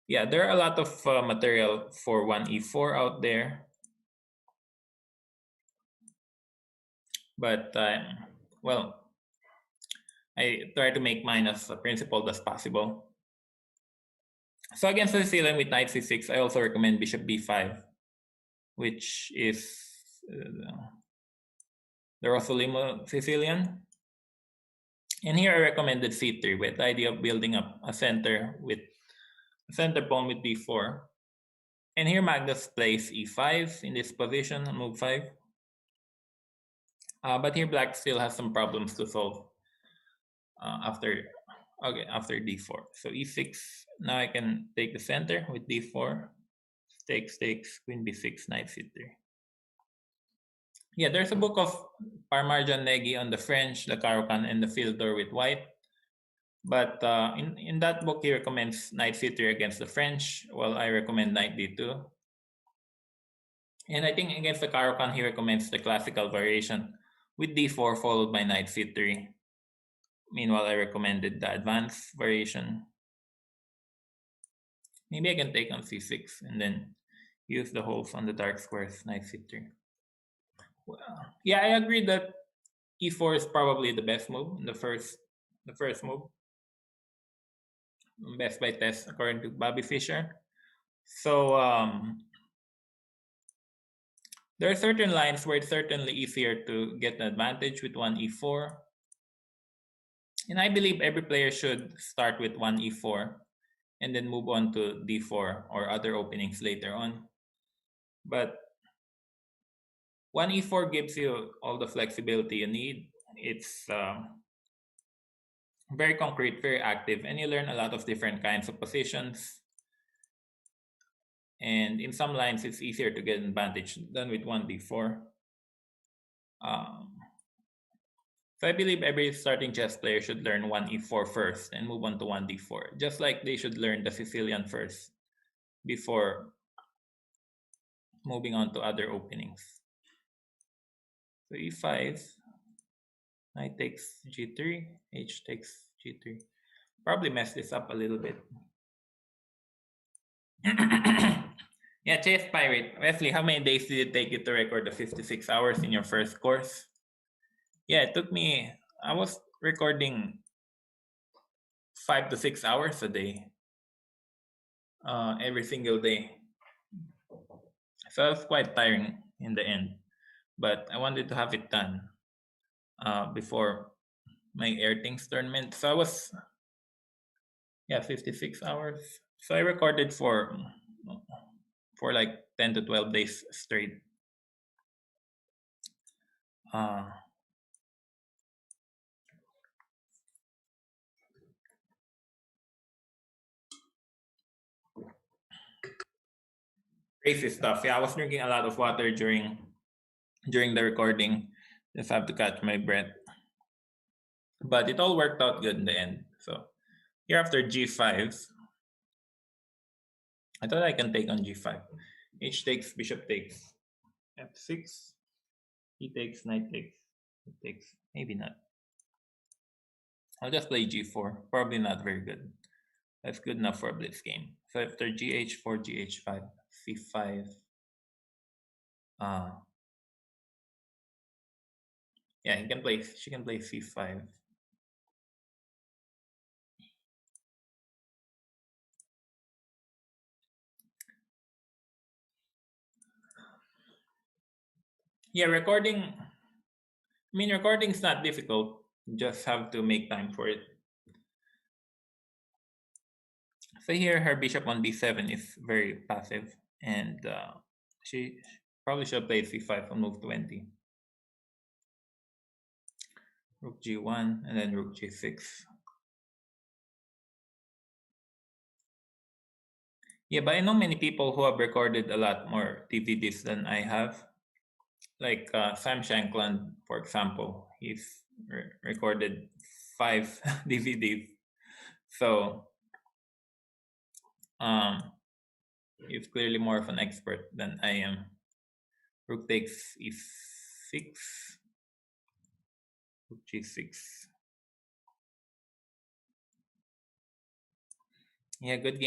Yeah, there are a lot of material for 1e4 out there. But, well, I try to make mine as principled as possible. So against the Sicilian with knight c6, I also recommend bishop b5, which is the Rosolimo Sicilian. And here I recommended c3 with the idea of building up a center with a center pawn with d4. And here Magnus plays e5 in this position on move 5. But here black still has some problems to solve after d4. So e6, now I can take the center with d4. Takes, queen b6, knight c3. Yeah, there's a book of Parmarjan Negi on the French, the Caro-Kann, and the Fildor with white. But in that book, he recommends knight c3 against the French, while I recommend knight d2. And I think against the Caro-Kann, he recommends the classical variation with d4 followed by knight c3. Meanwhile, I recommended the advanced variation. Maybe I can take on c6 and then use the holes on the dark squares, knight c3. Well, yeah, I agree that e4 is probably the best move, the first move. Best by test according to Bobby Fischer. So there are certain lines where it's certainly easier to get an advantage with 1e4. And I believe every player should start with 1e4 and then move on to d4 or other openings later on. But 1e4 gives you all the flexibility you need. It's very concrete, very active, and you learn a lot of different kinds of positions. And in some lines, it's easier to get an advantage than with 1d4. So I believe every starting chess player should learn 1e4 first and move on to 1d4, just like they should learn the Sicilian first before moving on to other openings. So e5, knight takes g3, h takes g3. Probably mess this up a little bit. Yeah, Chess Pirate. Wesley, how many days did it take you to record the 56 hours in your first course? Yeah, it took me, I was recording 5 to 6 hours a day, every single day. So it was quite tiring in the end, but I wanted to have it done before my Airthings tournament. So I was, 56 hours. So I recorded for like 10 to 12 days straight. Crazy stuff. Yeah, I was drinking a lot of water during the recording. Just have to catch my breath. But it all worked out good in the end. So here after g5, I thought I can take on g5. H takes, bishop takes, f6, he takes, knight takes, he takes, maybe not. I'll just play g4, probably not very good. That's good enough for a blitz game. So after gh4, gh5, c5, yeah, she can play c5. Yeah, recording is not difficult. You just have to make time for it. So here, her bishop on b7 is very passive, and she probably should play c5 on move 20. Rook g1, and then rook g6. Yeah, but I know many people who have recorded a lot more DVDs than I have. Like Sam Shankland, for example, he's recorded 5 DVDs. So he's clearly more of an expert than I am. Rook takes e6, rook g6. Yeah, good game.